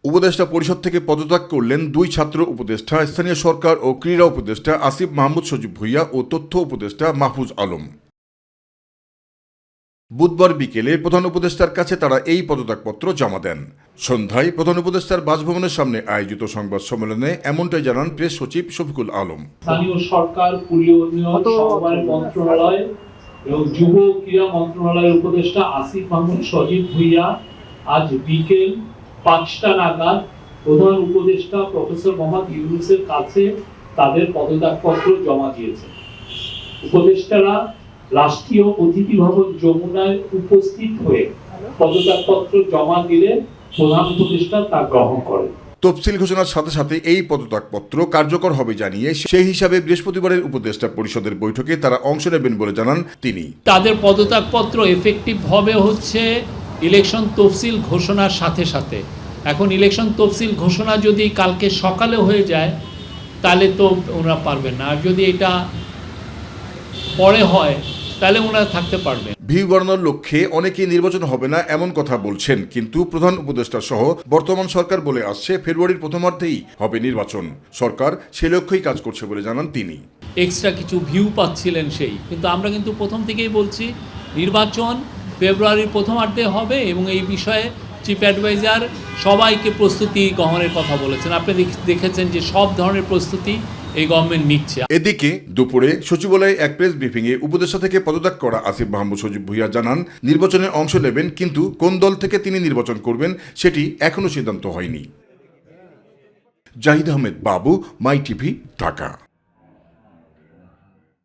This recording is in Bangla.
উপদেষ্টা পরিষদ থেকে পদত্যাগ করলেন দুই ছাত্র উপদেষ্টা, স্থানীয় সরকার ও ক্রীড়া উপদেষ্টা আসিফ মাহমুদ সজীব ভুঁইয়া ও তথ্য উপদেষ্টা মাহফুজ আলম। বুধবার বিকেলে প্রধান উপদেষ্টার কাছে তারা এই পদত্যাগপত্র জমা দেন। সন্ধ্যায় প্রধান উপদেষ্টার বাসভবনের সামনে আয়োজিত সংবাদ সম্মেলনে এমনটাই জানান প্রেস সচিব শফিকুল আলম। স্থানীয় সরকার, পল্লী উন্নয়ন, সমবায় মন্ত্রণালয় এবং যুব ক্রীড়া মন্ত্রণালয়ের উপদেষ্টা আসিফ মাহমুদ সজীব ভুঁইয়া আজ বিকেল 5টা নাগাদ প্রধান উপদেষ্টা প্রফেসর মোহাম্মদ ইউনূসের কাছে তাদের পদত্যাগপত্র জমা দিয়েছেন। উপদেষ্টারা রাষ্ট্রীয় অতিথি ভবন যমুনায় উপস্থিত হয়ে পদত্যাগপত্র জমা দিলে প্রধান উপদেষ্টা তা গ্রহণ করেন। তফসিল ঘোষণার সাথে সাথে এই পদত্যাগপত্র কার্যকর হবে জানিয়ে সেই হিসাবে বৃহস্পতিবারের উপদেষ্টা পরিষদের বৈঠকে তারা অংশ নেবেন বলে জানান তিনি। তাদের পদত্যাগপত্র এফেক্টিভ হবে হচ্ছে ইলেকশন তফসিল ঘোষণার সাথে সাথে। এখন ইলেকশন তফসিল ঘোষণা যদি কালকে সকালে হয়ে যায় তাহলে তো ওনারা পারবেন না, আর যদি এটা পরে হয় তাহলে ওনারা থাকতে পারবেন। ভিউ বাড়ানোর লক্ষ্যে অনেকেই নির্বাচন হবে না এমন কথা বলছেন, কিন্তু প্রধান উপদেষ্টা সহ বর্তমান সরকার বলে আসছে ফেব্রুয়ারির প্রথমার্ধেই হবে নির্বাচন। সরকার সে লক্ষ্যেই কাজ করছে বলে জানান তিনি। এক্সট্রা কিছু ভিউ পাচ্ছিলেন কিন্তু আমরা কিন্তু প্রথম থেকেই বলছি নির্বাচন ফেব্রুয়ারির প্রথমার্ধে হবে এবং এই বিষয়ে চিফ অ্যাডভাইজার সবাইকে প্রস্তুতি গ্রহণের কথা বলেছেন। আপনি দেখেছেন যে সব ধরনের প্রস্তুতি এই গভর্নমেন্ট নিচ্ছে। এদিকে দুপুরে সচিবালয়ে এক প্রেস ব্রিফিংয়ে উপদেষ্টা থেকে পদত্যাগ করা আসিফ মাহমুদ সজীব ভুঁইয়া জানান নির্বাচনে অংশ নেবেন, কিন্তু কোন দল থেকে তিনি নির্বাচন করবেন সেটি এখনো সিদ্ধান্ত হয়নি। জাহিদ আহমেদ বাবু, মাই টিভি, ঢাকা।